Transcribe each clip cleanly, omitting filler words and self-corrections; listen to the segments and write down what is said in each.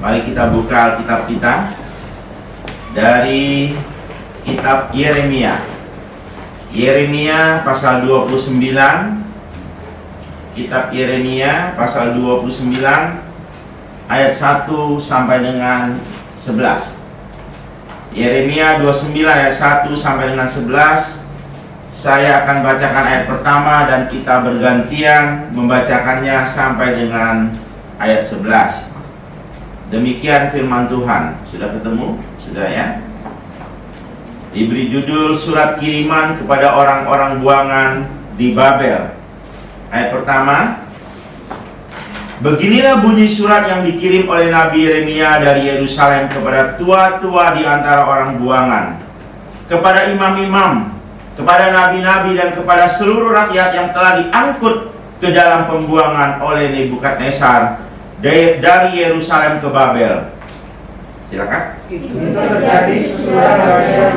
Mari kita buka Alkitab kita dari kitab Yeremia. Yeremia pasal 29. Kitab Yeremia pasal 29 ayat 1 sampai dengan 11. Yeremia 29 ayat 1 sampai dengan 11. Saya akan bacakan ayat pertama dan kita bergantian membacakannya sampai dengan ayat 11. Demikian firman Tuhan. Sudah ketemu? Sudah ya? Diberi judul surat kiriman kepada orang-orang buangan di Babel. Ayat pertama, beginilah bunyi surat yang dikirim oleh Nabi Yeremia dari Yerusalem kepada tua-tua di antara orang buangan, kepada imam-imam, kepada nabi-nabi, dan kepada seluruh rakyat yang telah diangkut ke dalam pembuangan oleh Nebukadnezar dari Yerusalem ke Babel. Silakan. Itu terjadi sesudah raja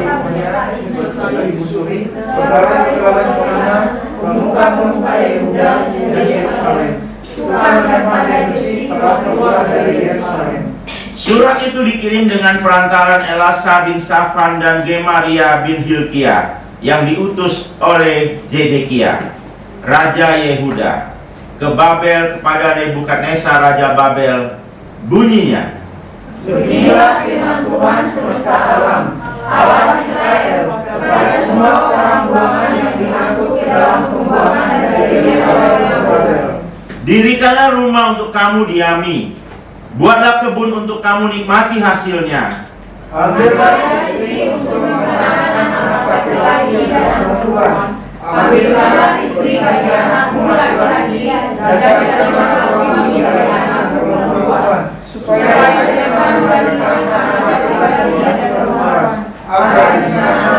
Ibu Suri berbagai kewalahan pemuka-pemuka Yehuda dari Yerusalem. Tuhan dan pandai besi telah keluar dari Yerusalem. Surat itu dikirim dengan perantaran Elasa bin Safan dan Gemaria bin Hilkia yang diutus oleh Zedekia, Raja Yehuda, ke Babel kepada Nebukadnezar Raja Babel. Bunyinya, beginilah firman Tuhan semesta alam, Allah Israel, kepada semua orang buangan yang diangkut ke dalam pembuangan dari Yerusalem ke Babel. dirikanlah rumah untuk kamu diami, buatlah kebun untuk kamu nikmati hasilnya. Ambillah istri untuk memenangkan anak laki-laki dan perempuan. Ambillah istri bagi anakmu laki-laki dan jadikanlah suami bagi anakmu perempuan, supaya mereka memberikan anak laki-laki dan perempuan. Agar di sana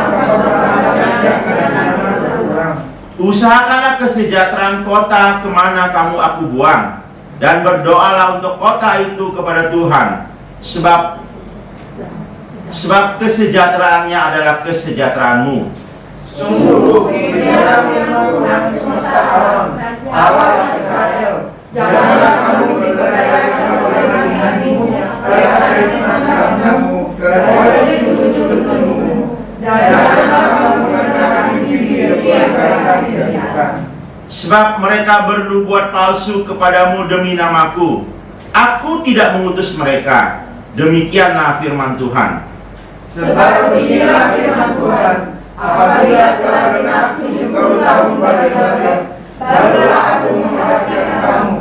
Usahakanlah kesejahteraan kota kemana kamu aku buang, dan berdoalah untuk kota itu kepada Tuhan, sebab kesejahteraannya adalah kesejahteraanmu. sungguh inilah firman Tuhan semesta alam, Allah Israel. Janganlah kamu diperdayakan oleh nabi-nabimu, oleh teman-temanmu, dan oleh cucu-cucumu, dan janganlah kamu mengatakan diri yang dihentikan. Sebab mereka bernubuat palsu kepadamu demi namaku. Aku tidak mengutus mereka. Demikianlah firman Tuhan. Sebab beginilah firman Tuhan, apabila telah genap 70 tahun bagi Babel, barulah aku memperhatikan kamu.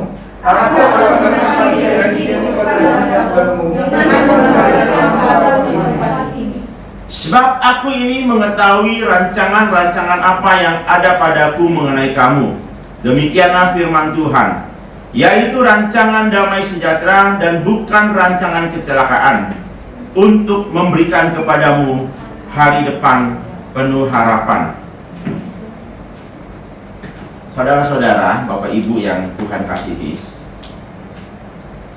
Aku akan menepati janjiku kepadamu dengan mengembalikan kamu di tempat ini. Sebab aku ini mengetahui rancangan-rancangan apa yang ada padaku mengenai kamu. Demikianlah firman Tuhan, yaitu rancangan damai sejahtera dan bukan rancangan kecelakaan, untuk memberikan kepadamu hari depan penuh harapan. Saudara-saudara, Bapak Ibu yang Tuhan kasihi,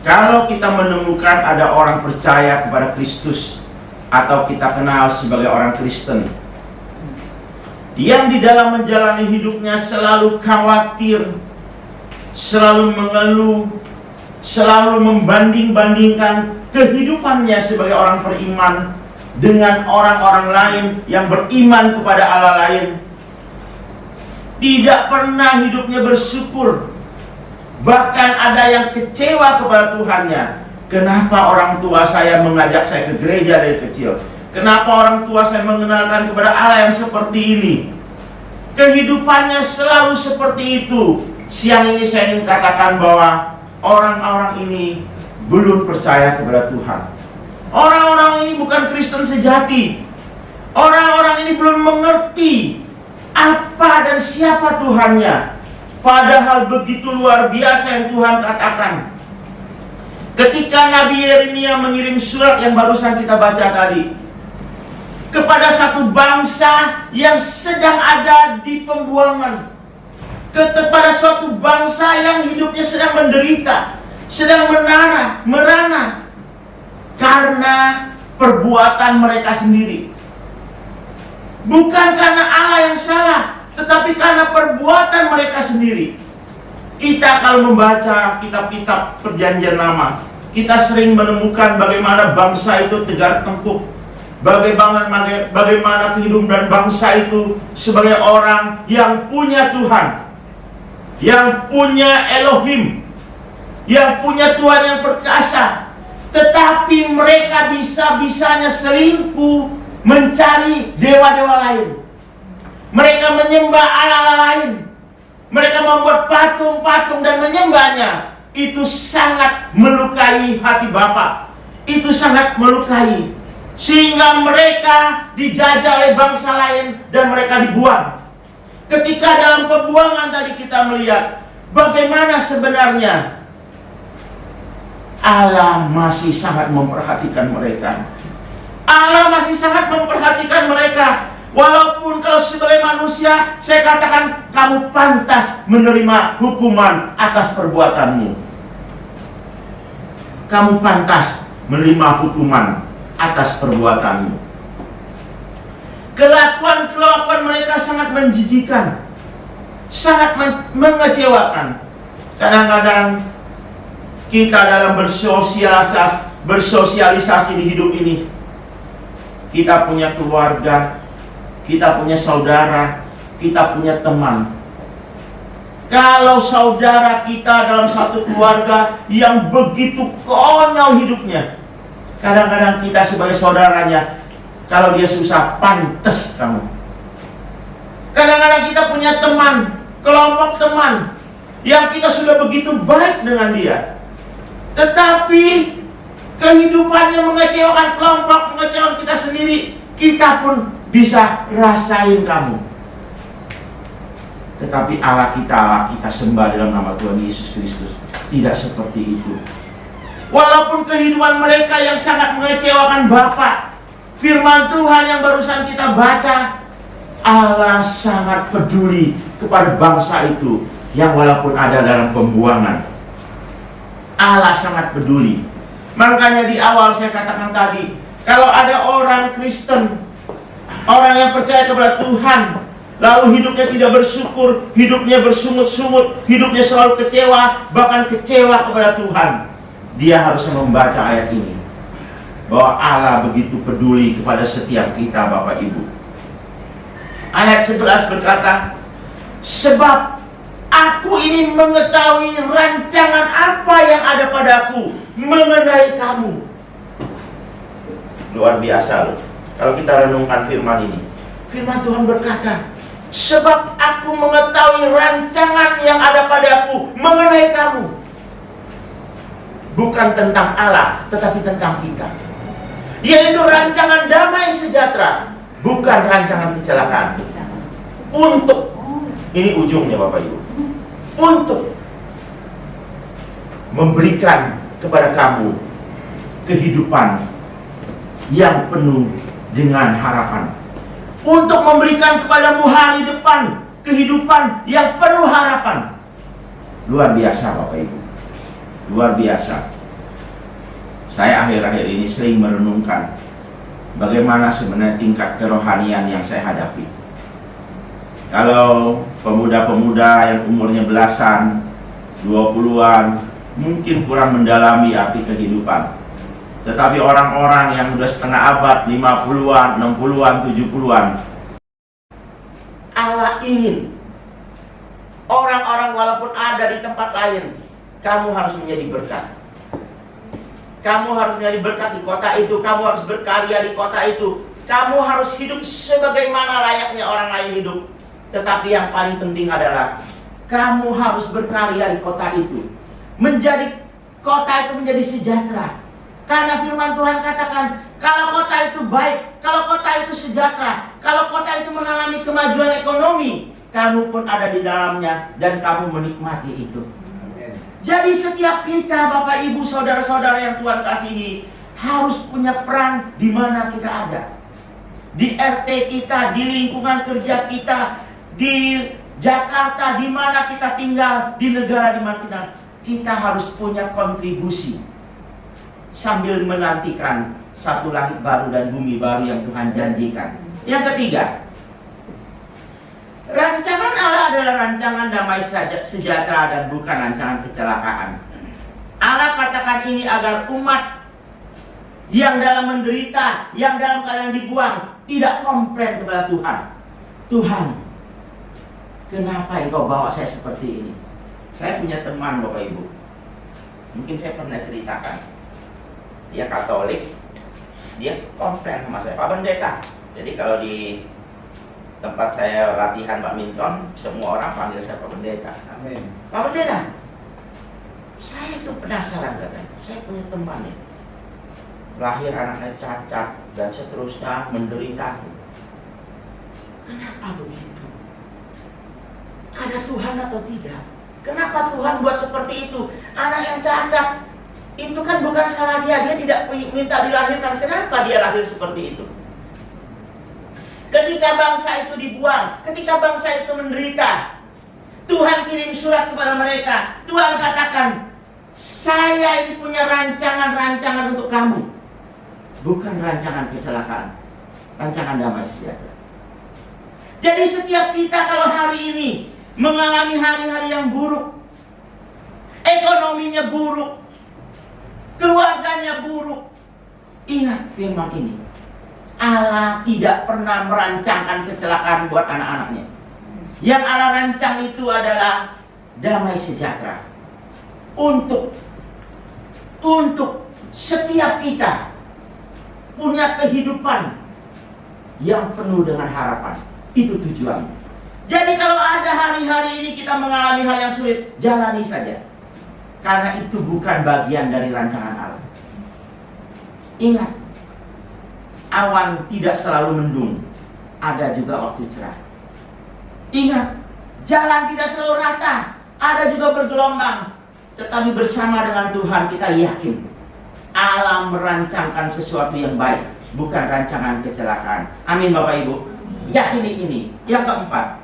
kalau kita menemukan ada orang percaya kepada Kristus, atau kita kenal sebagai orang Kristen, yang di dalam menjalani hidupnya selalu khawatir, selalu mengeluh, selalu membanding-bandingkan kehidupannya sebagai orang beriman dengan orang-orang lain yang beriman kepada Allah lain, tidak pernah hidupnya bersyukur, bahkan ada yang kecewa kepada Tuhannya. Kenapa orang tua saya mengajak saya ke gereja dari kecil? Kenapa orang tua saya mengenalkan kepada Allah yang seperti ini? Kehidupannya selalu seperti itu. Siang ini saya ingin katakan bahwa orang-orang ini belum percaya kepada Tuhan. Orang-orang ini bukan Kristen sejati. Orang-orang ini belum mengerti apa dan siapa Tuhannya. Padahal begitu luar biasa yang Tuhan katakan. Ketika Nabi Yeremia mengirim surat yang barusan kita baca tadi kepada satu bangsa yang sedang ada di pembuangan, kepada suatu bangsa yang hidupnya sedang menderita, sedang merana karena perbuatan mereka sendiri. Bukan karena Allah yang salah, tetapi karena perbuatan mereka sendiri. Kita kalau membaca kitab-kitab Perjanjian Lama, kita sering menemukan bagaimana bangsa itu tegar tengkuk, bagaimana kehidupan bangsa itu sebagai orang yang punya Tuhan, yang punya Elohim, yang punya Tuhan yang perkasa. Tetapi mereka bisa-bisanya selingkuh, mencari dewa-dewa lain. Mereka menyembah Allah lain. Mereka membuat patung-patung dan menyembahnya. Itu sangat melukai hati Bapa. Itu sangat melukai. Sehingga mereka dijajah oleh bangsa lain dan mereka dibuang. Ketika dalam pembuangan tadi kita melihat bagaimana sebenarnya Allah masih sangat memperhatikan mereka. Allah masih sangat memperhatikan mereka. Walaupun kalau sebagai manusia saya katakan kamu pantas menerima hukuman atas perbuatanmu. Kamu pantas menerima hukuman atas perbuatanmu. Kelakuan mereka sangat menjijikan, sangat mengecewakan. Kadang-kadang kita dalam bersosialisasi di hidup ini, kita punya keluarga, kita punya saudara, kita punya teman. Kalau saudara kita dalam satu keluarga yang begitu konyol hidupnya, kadang-kadang kita sebagai saudaranya, kalau dia susah, pantes kamu. Kadang-kadang kita punya teman, kelompok teman, yang kita sudah begitu baik dengan dia, tetapi kehidupannya mengecewakan kelompok, mengecewakan kita sendiri, kita pun bisa rasain kamu. Tetapi Allah kita sembah dalam nama Tuhan Yesus Kristus tidak seperti itu. Walaupun kehidupan mereka yang sangat mengecewakan Bapa, firman Tuhan yang barusan kita baca, Allah sangat peduli kepada bangsa itu yang walaupun ada dalam pembuangan. Allah sangat peduli. Makanya di awal saya katakan tadi, kalau ada orang Kristen, orang yang percaya kepada Tuhan, lalu hidupnya tidak bersyukur, hidupnya bersungut-sungut, hidupnya selalu kecewa, bahkan kecewa kepada Tuhan, dia harus membaca ayat ini, bahwa Allah begitu peduli kepada setiap kita, Bapak Ibu. Ayat 11 berkata, sebab aku ini mengetahui rancangan apa yang ada padaku mengenai kamu. Luar biasa loh. Kalau kita renungkan firman ini, firman Tuhan berkata, sebab aku mengetahui rancangan yang ada padaku mengenai kamu. Bukan tentang Allah, tetapi tentang kita. Yaitu rancangan damai sejahtera, bukan rancangan kecelakaan. Untuk, ini ujungnya Bapak Ibu, untuk memberikan kepada kamu kehidupan yang penuh dengan harapan, untuk memberikan kepadamu hari depan kehidupan yang penuh harapan. Luar biasa Bapak Ibu, luar biasa. Saya akhir-akhir ini sering merenungkan bagaimana sebenarnya tingkat kerohanian yang saya hadapi. Kalau pemuda-pemuda yang umurnya belasan, 20-an, mungkin kurang mendalami arti kehidupan. Tetapi orang-orang yang sudah setengah abad, 50-an, 60-an, 70-an, Allah ingin orang-orang walaupun ada di tempat lain, kamu harus menjadi berkat. Kamu harus menjadi berkat di kota itu, kamu harus berkarya di kota itu, kamu harus hidup sebagaimana layaknya orang lain hidup. Tetapi yang paling penting adalah kamu harus berkarya di kota itu, menjadi kota itu menjadi sejahtera. Karena firman Tuhan katakan, kalau kota itu baik, kalau kota itu sejahtera, kalau kota itu mengalami kemajuan ekonomi, kamu pun ada di dalamnya dan kamu menikmati itu. Jadi setiap kita, Bapak Ibu, saudara-saudara yang Tuhan kasihi, harus punya peran di mana kita ada. Di RT kita, di lingkungan kerja kita, di Jakarta, di mana kita tinggal, di negara di mana kita harus punya kontribusi. Sambil menantikan satu langit baru dan bumi baru yang Tuhan janjikan. Yang ketiga, rancangan Allah adalah rancangan damai sejahtera dan bukan rancangan kecelakaan. Allah katakan menciptakan ini agar umat yang dalam menderita, yang dalam keadaan dibuang, tidak komplain kepada Tuhan. Tuhan, kenapa Engkau bawa saya seperti ini? Saya punya teman Bapak Ibu, mungkin saya pernah ceritakan. Dia Katolik, dia komplain sama saya, Pak Pendeta. Jadi kalau di tempat saya latihan badminton, semua orang panggil saya Pak Pendeta. Amin. Pak Pendeta, saya itu penasaran katanya. Saya punya teman nih, lahir anaknya cacat dan seterusnya menderita. Kenapa begitu? Ada Tuhan atau tidak? Kenapa Tuhan buat seperti itu? Anak yang cacat itu kan bukan salah dia. Dia tidak minta dilahirkan. Kenapa dia lahir seperti itu? Ketika bangsa itu dibuang, ketika bangsa itu menderita, Tuhan kirim surat kepada mereka. Tuhan katakan, saya ini punya rancangan-rancangan untuk kamu. Bukan rancangan kecelakaan, rancangan damai sejahtera. Jadi setiap kita kalau hari ini mengalami hari-hari yang buruk, ekonominya buruk, keluarganya buruk, ingat firman ini. Allah tidak pernah merancangkan kecelakaan buat anak-anaknya. Yang Allah rancang itu adalah damai sejahtera. Untuk setiap kita punya kehidupan yang penuh dengan harapan. Itu tujuannya. Jadi kalau ada hari-hari ini kita mengalami hal yang sulit, jalani saja. Karena itu bukan bagian dari rancangan Allah. Ingat, awan tidak selalu mendung, ada juga waktu cerah. Ingat, jalan tidak selalu rata, ada juga bergelombang. Tetapi bersama dengan Tuhan kita yakin Allah merancangkan sesuatu yang baik, bukan rancangan kecelakaan. Amin Bapak Ibu. Yakini ini. Yang keempat,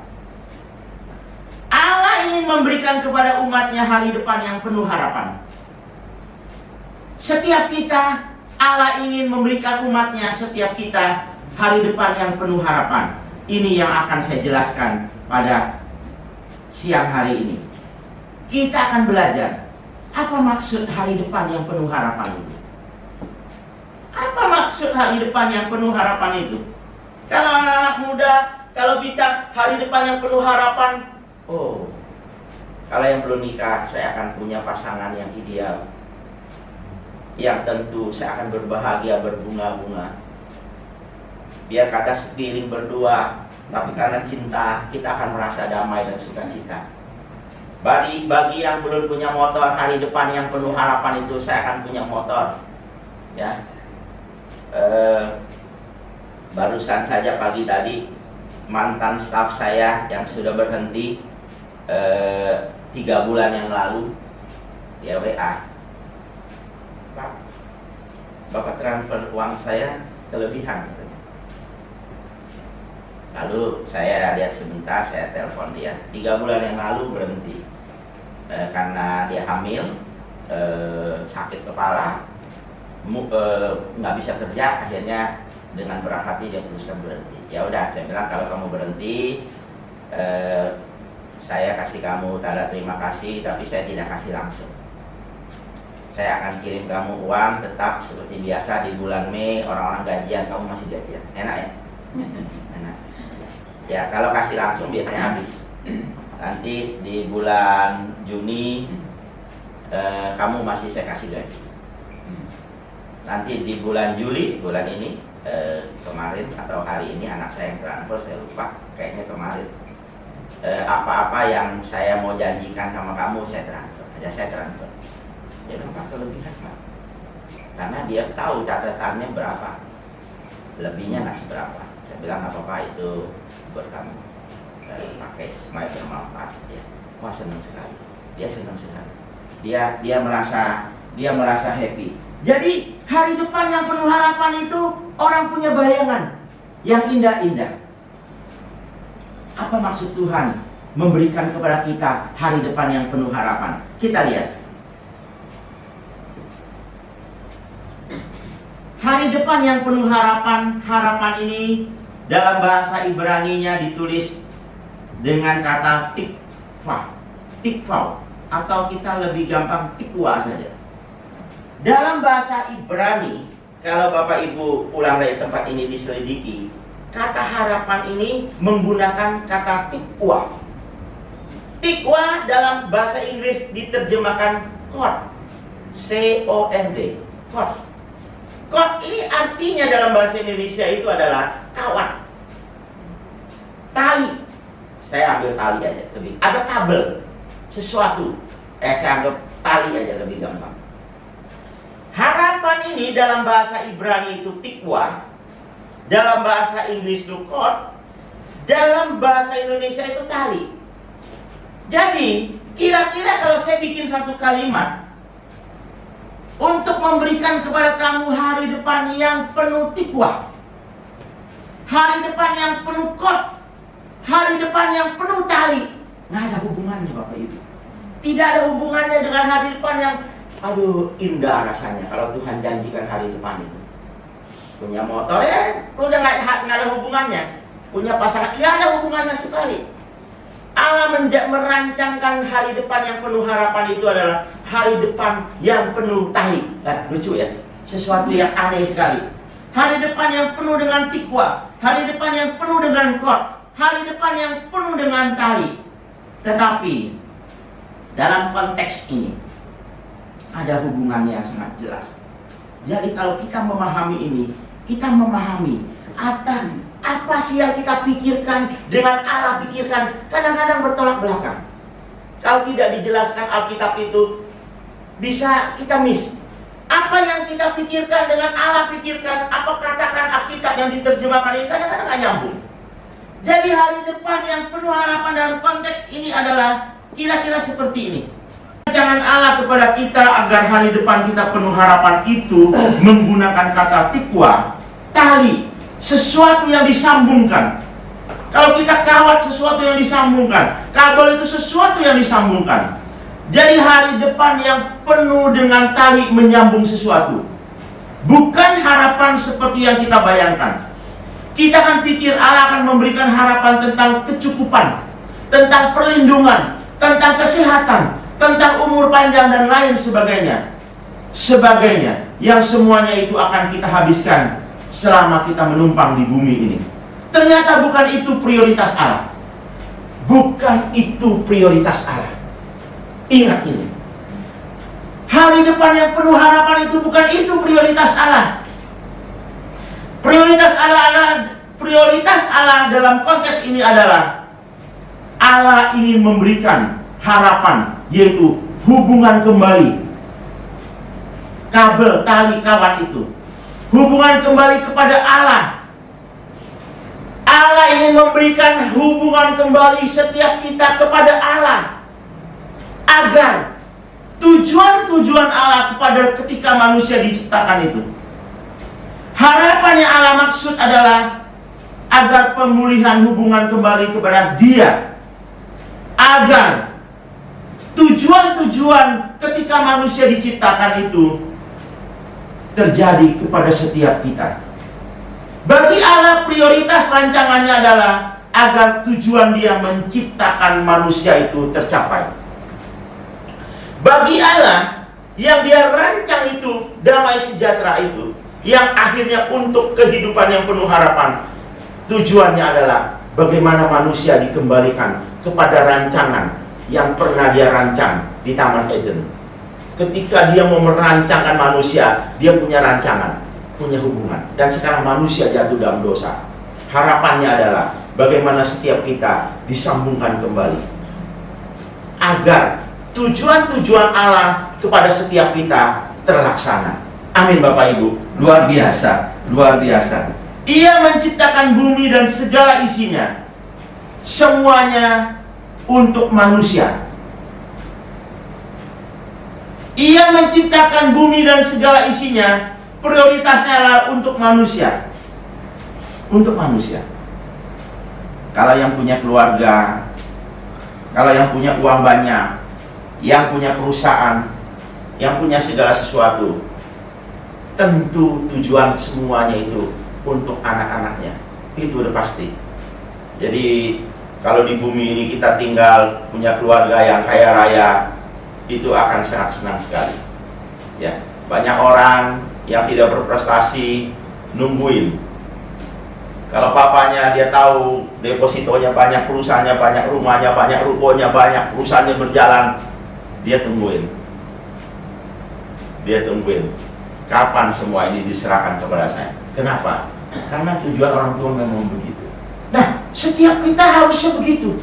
Allah ingin memberikan kepada umatnya hari depan yang penuh harapan. Setiap kita, Allah ingin memberikan umatnya, setiap kita, hari depan yang penuh harapan. Ini yang akan saya jelaskan pada siang hari ini. Kita akan belajar apa maksud hari depan yang penuh harapan itu. Apa maksud hari depan yang penuh harapan itu? Kalau anak-anak muda, kalau bicara hari depan yang penuh harapan, oh, kalau yang belum nikah, saya akan punya pasangan yang ideal, yang tentu saya akan berbahagia berbunga-bunga. Biar kata sekeliling berdua, tapi karena cinta kita akan merasa damai dan sukacita. Bagi yang belum punya motor, hari depan yang penuh harapan itu saya akan punya motor. Ya, barusan saja pagi tadi mantan staf saya yang sudah berhenti 3 bulan yang lalu, dia WA, Pak, Bapak transfer uang saya kelebihan. Lalu saya lihat sebentar, saya telepon dia. 3 bulan yang lalu berhenti karena dia hamil, sakit kepala, nggak bisa kerja. Akhirnya dengan berat hati dia putuskan berhenti. Ya udah, saya bilang kalau kamu berhenti, saya kasih kamu tanda terima kasih, tapi saya tidak kasih langsung. Saya akan kirim kamu uang tetap seperti biasa di bulan Mei, orang-orang gajian, kamu masih gajian. Enak ya? Enak. Ya, kalau kasih langsung biasanya habis. Nanti di bulan Juni kamu masih saya kasih gaji. Nanti di bulan Juli, bulan ini, kemarin atau hari ini anak saya yang transfer, saya lupa, kayaknya kemarin. Apa-apa yang saya mau janjikan sama kamu saya transfer, aja saya transfer. Dia bilang, Pak, kelebihan Pak, karena dia tahu catatannya berapa, lebihnya nggak seberapa. Saya bilang nggak apa-apa, itu buat kamu pakai supaya bermanfaat. Ya, wah senang sekali, dia senang sekali, dia merasa happy. Jadi hari depan yang penuh harapan itu orang punya bayangan yang indah-indah. Apa maksud Tuhan memberikan kepada kita hari depan yang penuh harapan? Kita lihat. Hari depan yang penuh harapan, harapan ini dalam bahasa Ibrani-nya ditulis dengan kata tikva, atau kita lebih gampang tikwa saja. Dalam bahasa Ibrani, kalau Bapak Ibu pulang dari tempat ini diselidiki, kata harapan ini menggunakan kata tikwa. Tikwa dalam bahasa Inggris diterjemahkan code, C-O-R-D, code. Code ini artinya dalam bahasa Indonesia itu adalah kawat, tali. Saya ambil tali aja lebih, atau kabel, sesuatu. Saya anggap tali aja lebih gampang. Harapan ini dalam bahasa Ibrani itu tikwa, dalam bahasa Inggris itu code, dalam bahasa Indonesia itu tali. Jadi, kira-kira kalau saya bikin satu kalimat untuk memberikan kepada kamu hari depan yang penuh tikwa, hari depan yang penuh code, hari depan yang penuh tali, nggak ada hubungannya Bapak Ibu. Tidak ada hubungannya dengan hari depan yang aduh indah rasanya kalau Tuhan janjikan hari depan itu. Punya motor ya udah nggak ada hubungannya. Punya pasangan nggak ada hubungannya sekali. Allah merancangkan hari depan yang penuh harapan itu adalah hari depan yang penuh tali. Nah, lucu ya, sesuatu yang aneh sekali. Hari depan yang penuh dengan tikwa, hari depan yang penuh dengan kot, hari depan yang penuh dengan tali. Tetapi dalam konteks ini ada hubungannya yang sangat jelas. Jadi kalau kita memahami ini, kita memahami apa sih yang kita pikirkan dengan Allah pikirkan, kadang-kadang bertolak belakang. Kalau tidak dijelaskan Alkitab itu, bisa kita miss. Apa yang kita pikirkan dengan Allah pikirkan, apa katakan Alkitab yang diterjemahkan ini, kadang-kadang nggak nyambung. Jadi hari depan yang penuh harapan dalam konteks ini adalah kira-kira seperti ini. Rancangan Allah kepada kita agar hari depan kita penuh harapan itu menggunakan kata tikwa, tali, sesuatu yang disambungkan. Kalau kita kawat sesuatu yang disambungkan, kabel itu sesuatu yang disambungkan. Jadi hari depan yang penuh dengan tali menyambung sesuatu. Bukan harapan seperti yang kita bayangkan. Kita akan pikir Allah akan memberikan harapan tentang kecukupan, tentang perlindungan, tentang kesehatan, tentang umur panjang dan lain sebagainya. Yang semuanya itu akan kita habiskan selama kita menumpang di bumi ini. Ternyata bukan itu prioritas Allah. Bukan itu prioritas Allah. Ingat ini. Hari depan yang penuh harapan itu bukan itu prioritas Allah. Prioritas Allah dalam konteks ini adalah Allah ingin memberikan harapan, yaitu hubungan kembali. Kabel, tali, kawat itu. Hubungan kembali kepada Allah. Allah ingin memberikan hubungan kembali setiap kita kepada Allah. Agar tujuan Allah kepada ketika manusia diciptakan itu, harapan yang Allah maksud adalah agar pemulihan hubungan kembali kepada Dia. Agar tujuan ketika manusia diciptakan itu terjadi kepada setiap kita. Bagi Allah prioritas rancangannya adalah agar tujuan Dia menciptakan manusia itu tercapai. Bagi Allah yang Dia rancang itu damai sejahtera itu, yang akhirnya untuk kehidupan yang penuh harapan, tujuannya adalah bagaimana manusia dikembalikan kepada rancangan yang pernah Dia rancang di Taman Eden. Ketika Dia mau merancangkan manusia, Dia punya rancangan, punya hubungan. Dan sekarang manusia jatuh dalam dosa. Harapannya adalah bagaimana setiap kita disambungkan kembali agar tujuan Allah kepada setiap kita terlaksana. Amin Bapak Ibu. Luar biasa, luar biasa. Ia menciptakan bumi dan segala isinya, semuanya untuk manusia. Ia menciptakan bumi dan segala isinya, prioritasnya adalah untuk manusia. Untuk manusia. Kalau yang punya keluarga, kalau yang punya uang banyak, yang punya perusahaan, yang punya segala sesuatu, tentu tujuan semuanya itu untuk anak-anaknya. Itu udah pasti. Jadi kalau di bumi ini kita tinggal punya keluarga yang kaya raya, itu akan sangat senang sekali. Ya, Banyak orang yang tidak berprestasi nungguin. Kalau papanya dia tahu depositonya banyak, perusahaannya banyak, rumahnya banyak, rukonya banyak, perusahaannya berjalan, dia tungguin. Dia tungguin. Kapan semua ini diserahkan kepada saya? Kenapa? Karena tujuan orang tua memang begitu. Nah, setiap kita harusnya begitu.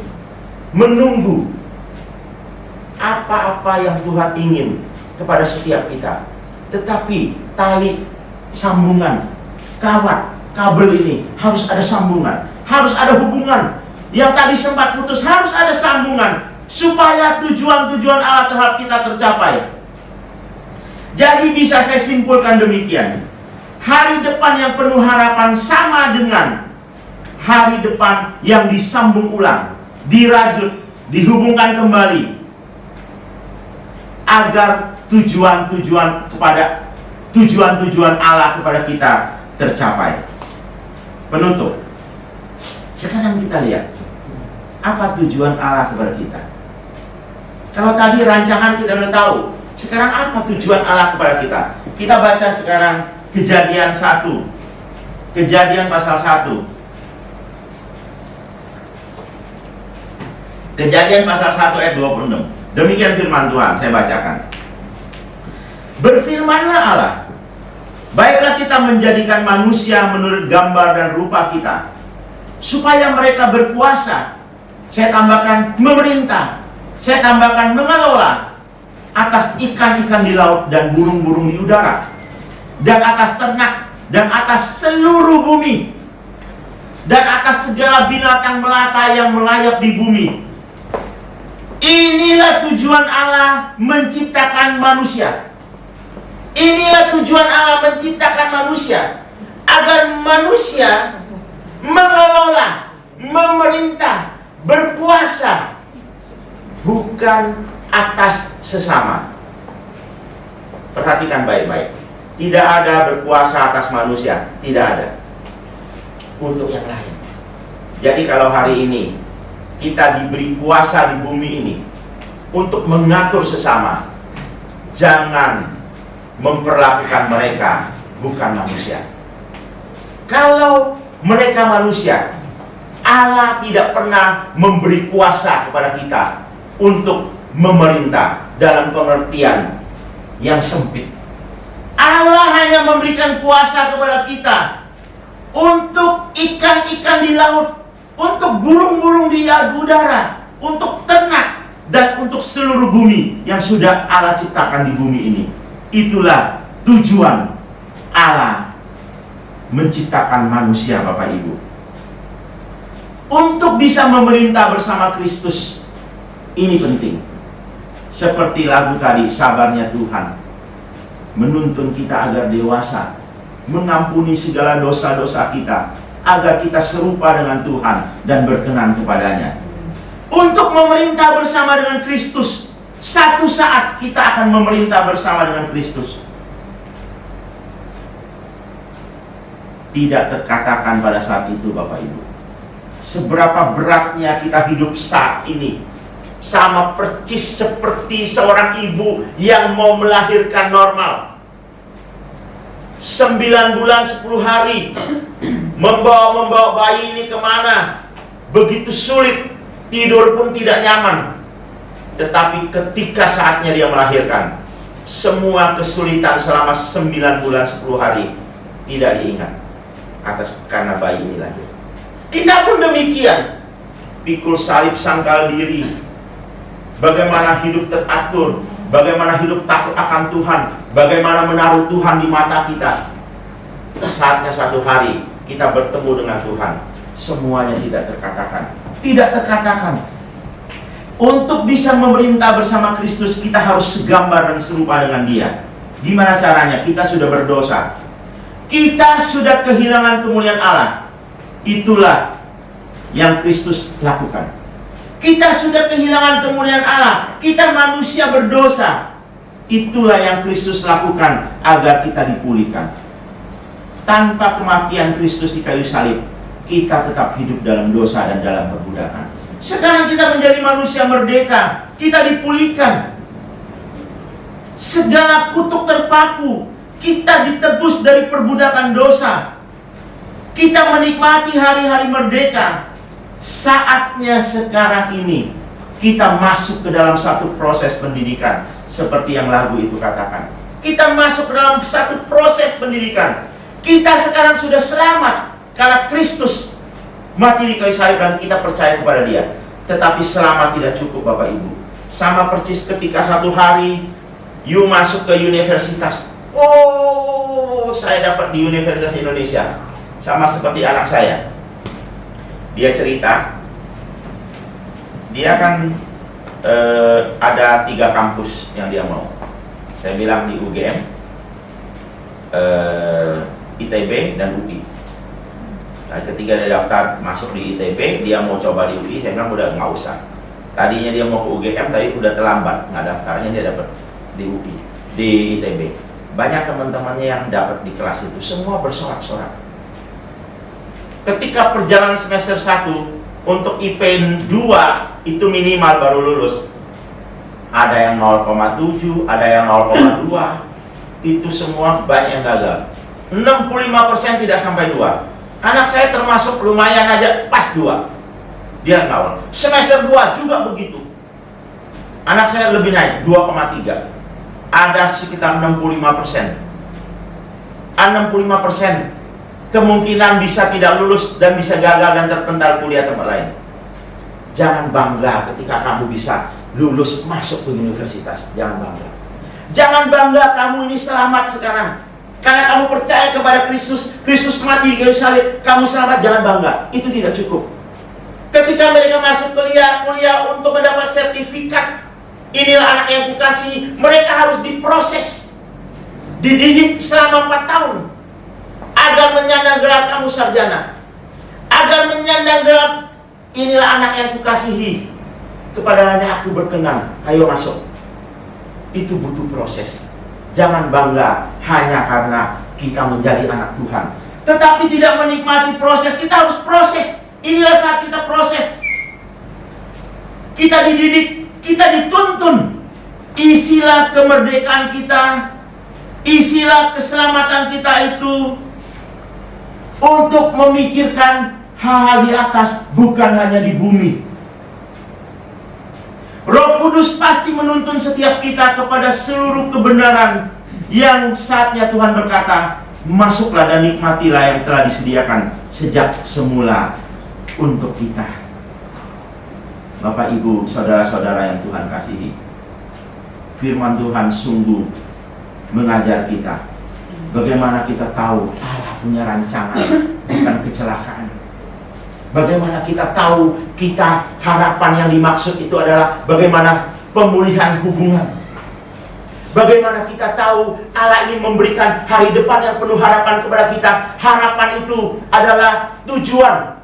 Menunggu apa-apa yang Tuhan ingin kepada setiap kita. Tetapi tali sambungan, kawat, kabel ini harus ada sambungan, harus ada hubungan. Yang tadi sempat putus harus ada sambungan supaya tujuan-tujuan Allah terhadap kita tercapai. Jadi bisa saya simpulkan demikian. Hari depan yang penuh harapan sama dengan hari depan yang disambung ulang, dirajut, dihubungkan kembali, agar tujuan-tujuan Allah kepada kita tercapai. Penutup. Sekarang kita lihat apa tujuan Allah kepada kita. Kalau tadi rancangan kita sudah tahu, sekarang apa tujuan Allah kepada kita? Kita baca sekarang Kejadian 1, Kejadian pasal 1. Kejadian pasal 1 ayat 26. Demikian firman Tuhan, saya bacakan. Berfirmanlah Allah, baiklah kita menjadikan manusia menurut gambar dan rupa kita, supaya mereka berkuasa. Saya tambahkan memerintah. Saya tambahkan mengelola atas ikan-ikan di laut dan burung-burung di udara, dan atas ternak, dan atas seluruh bumi, dan atas segala binatang melata yang melayap di bumi. Inilah tujuan Allah menciptakan manusia. Inilah tujuan Allah menciptakan manusia, agar manusia mengelola, memerintah, berkuasa, bukan atas sesama. Perhatikan baik-baik. Tidak ada berkuasa atas manusia, tidak ada. Untuk yang lain. Jadi kalau hari ini kita diberi kuasa di bumi ini untuk mengatur sesama, jangan memperlakukan mereka bukan manusia. Kalau mereka manusia, Allah tidak pernah memberi kuasa kepada kita untuk memerintah dalam pengertian yang sempit. Allah hanya memberikan kuasa kepada kita untuk ikan-ikan di laut, untuk burung-burung di udara, untuk ternak, dan untuk seluruh bumi yang sudah Allah ciptakan di bumi ini. Itulah tujuan Allah menciptakan manusia, Bapak Ibu. Untuk bisa memerintah bersama Kristus, ini penting. Seperti lagu tadi, sabarnya Tuhan menuntun kita agar dewasa, mengampuni segala dosa-dosa kita, agar kita serupa dengan Tuhan dan berkenan kepadanya. Untuk memerintah bersama dengan Kristus, satu saat kita akan memerintah bersama dengan Kristus. Tidak terkatakan pada saat itu, Bapak Ibu, seberapa beratnya kita hidup saat ini. Sama persis seperti seorang ibu yang mau melahirkan normal, 9 bulan 10 hari, membawa bayi ini kemana, begitu sulit, tidur pun tidak nyaman. Tetapi ketika saatnya dia melahirkan, semua kesulitan selama 9 bulan 10 hari tidak diingat, karena bayi ini lahir. Kita pun demikian, pikul salib, sangkal diri, bagaimana hidup teratur, bagaimana hidup takut akan Tuhan, bagaimana menaruh Tuhan di mata kita. Saatnya satu hari kita bertemu dengan Tuhan, semuanya tidak terkatakan. Tidak terkatakan. Untuk bisa memerintah bersama Kristus, kita harus segambar dan serupa dengan Dia. Gimana caranya? Kita sudah berdosa, kita sudah kehilangan kemuliaan Allah. Itulah yang Kristus lakukan. Kita sudah kehilangan kemuliaan Allah, kita manusia berdosa. Itulah yang Kristus lakukan agar kita dipulihkan. Tanpa kematian Kristus di kayu salib, kita tetap hidup dalam dosa dan dalam perbudakan. Sekarang kita menjadi manusia merdeka, kita dipulihkan. segala kutuk terpaku. Kita ditebus dari perbudakan dosa. Kita menikmati hari-hari merdeka. Saatnya sekarang ini kita masuk ke dalam satu proses pendidikan, seperti yang lagu itu katakan. Kita masuk ke dalam satu proses pendidikan. Kita sekarang sudah selamat karena Kristus mati di kayu salib dan kita percaya kepada Dia. Tetapi selamat tidak cukup, Bapak Ibu. Sama persis ketika satu hari you masuk ke universitas. Oh, saya dapat di Universitas Indonesia. Sama seperti anak saya. Dia cerita, dia kan ada 3 kampus yang dia mau. Saya bilang di UGM, ITB dan UI. Nah, ketika dia daftar masuk di ITB, dia mau coba di UI, saya bilang udah nggak usah. Tadinya dia mau ke UGM, tapi udah terlambat, nggak daftarnya, dia dapat di UI, di ITB. Banyak teman-temannya yang dapat di kelas itu, semua bersorak-sorak. Ketika perjalanan semester 1 untuk IP 2 itu minimal baru lulus. Ada yang 0,7, ada yang 0,2. Itu semua banyak yang gagal. 65% tidak sampai 2. Anak saya termasuk lumayan aja pas 2. Dia ngawal. Semester 2 juga begitu. Anak saya lebih naik 2,3. Ada sekitar 65%. 65% kemungkinan bisa tidak lulus dan bisa gagal dan terpental kuliah tempat lain. Jangan bangga ketika kamu bisa lulus masuk ke universitas. Jangan bangga. Jangan bangga kamu ini selamat sekarang karena kamu percaya kepada Kristus. Kristus mati di kayu salib, kamu selamat. Jangan bangga. Itu tidak cukup. Ketika mereka masuk kuliah untuk mendapat sertifikat, inilah anak yang kukasihi, mereka harus diproses, dididik selama 4 tahun agar menyandang gelar kamu sarjana, agar menyandang gelar inilah anak yang kukasihi, kepadanya aku berkenan, ayo masuk. Itu butuh proses. Jangan bangga hanya karena kita menjadi anak Tuhan, tetapi tidak menikmati proses. Kita harus proses. Inilah saat kita proses. Kita dididik, kita dituntun. Isilah kemerdekaan kita, isilah keselamatan kita itu untuk memikirkan hal-hal di atas, bukan hanya di bumi. Roh Kudus pasti menuntun setiap kita kepada seluruh kebenaran yang saatnya Tuhan berkata, masuklah dan nikmatilah yang telah disediakan sejak semula untuk kita. Bapak, Ibu, saudara-saudara yang Tuhan kasihi, firman Tuhan sungguh mengajar kita bagaimana kita tahu Allah punya rancangan, bukan kecelakaan. Bagaimana kita tahu kita harapan yang dimaksud itu adalah bagaimana pemulihan hubungan. Bagaimana kita tahu Allah ingin memberikan hari depan yang penuh harapan kepada kita. Harapan itu adalah tujuan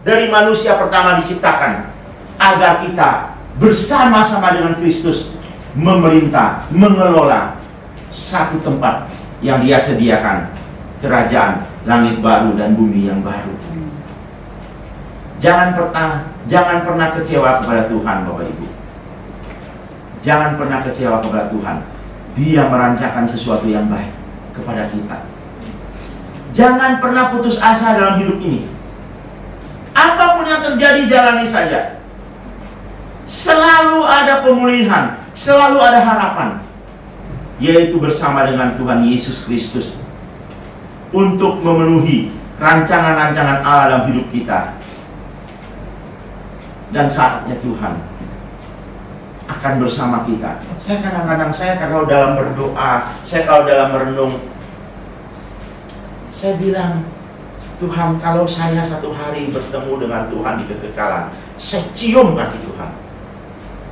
dari manusia pertama diciptakan, agar kita bersama-sama dengan Kristus memerintah, mengelola satu tempat yang Dia sediakan, kerajaan langit baru dan bumi yang baru. Jangan pernah kecewa kepada Tuhan, Bapak Ibu. Jangan pernah kecewa kepada Tuhan. Dia merancangkan sesuatu yang baik kepada kita. Jangan pernah putus asa dalam hidup ini. Apapun yang terjadi, jalani saja. Selalu ada pemulihan, selalu ada harapan, yaitu bersama dengan Tuhan Yesus Kristus untuk memenuhi rancangan-rancangan Allah dalam hidup kita. Dan saatnya Tuhan akan bersama kita. Saya kadang-kadang, kalau dalam berdoa, kalau dalam merenung, saya bilang, Tuhan, kalau saya satu hari bertemu dengan Tuhan di kekekalan, saya cium kaki Tuhan.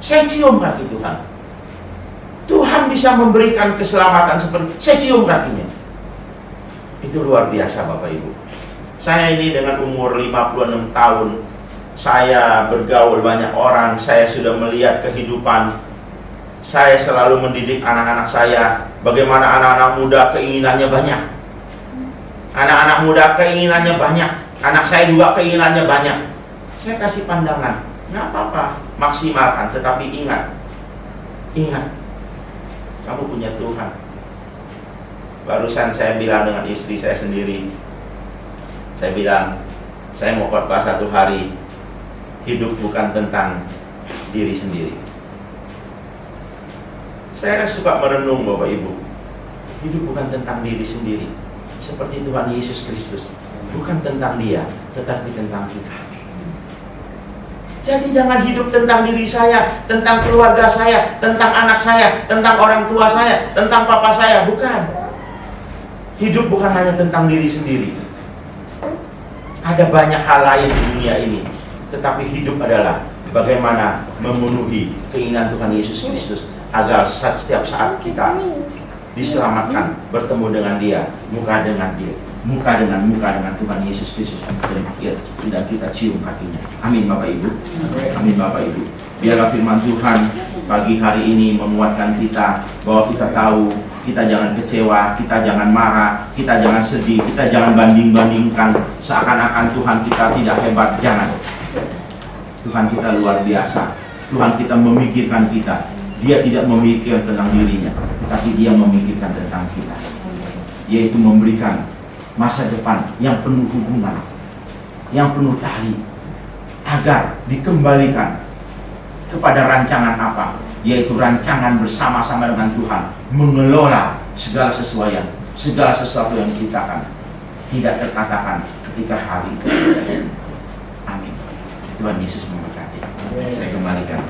Saya cium kaki Tuhan. Tuhan bisa memberikan keselamatan seperti saya cium kakinya. Itu luar biasa, Bapak Ibu. Saya ini dengan umur 56 tahun, saya bergaul banyak orang, saya sudah melihat kehidupan. Saya selalu mendidik anak-anak saya. Bagaimana anak-anak muda keinginannya banyak. Anak-anak muda keinginannya banyak. Anak saya juga keinginannya banyak. Saya kasih pandangan, nggak apa-apa, maksimalkan. Tetapi ingat, Kamu punya Tuhan. Barusan saya bilang dengan istri saya sendiri, saya bilang, saya mau khotbah satu hari, hidup bukan tentang diri sendiri. Saya suka merenung Bapak Ibu, hidup bukan tentang diri sendiri, seperti Tuhan Yesus Kristus, bukan tentang Dia, tetapi tentang kita. Jadi jangan hidup tentang diri saya, tentang keluarga saya, tentang anak saya, tentang orang tua saya, tentang papa saya, bukan. Hidup bukan hanya tentang diri sendiri. Ada banyak hal lain di dunia ini, tetapi hidup adalah bagaimana memenuhi keinginan Tuhan Yesus Kristus, agar setiap saat kita diselamatkan, bertemu dengan Dia, muka dengan Tuhan Yesus Kristus, dan kita cium kakinya. Amin Bapak Ibu. Amin Bapak Ibu. Biarlah firman Tuhan pagi hari ini menguatkan kita, bahwa kita tahu, kita jangan kecewa, kita jangan marah, kita jangan sedih, kita jangan banding-bandingkan seakan-akan Tuhan kita tidak hebat. Jangan. Tuhan kita luar biasa. Tuhan kita memikirkan kita. Dia tidak memikirkan tentang dirinya, tapi Dia memikirkan tentang kita, yaitu memberikan masa depan yang penuh hubungan, yang penuh tali, agar dikembalikan kepada rancangan apa? Yaitu rancangan bersama-sama dengan Tuhan, mengelola segala sesuatu yang diciptakan, tidak terkatakan ketika hari itu. Amin. Tuhan Yesus memberkati. Saya kembalikan.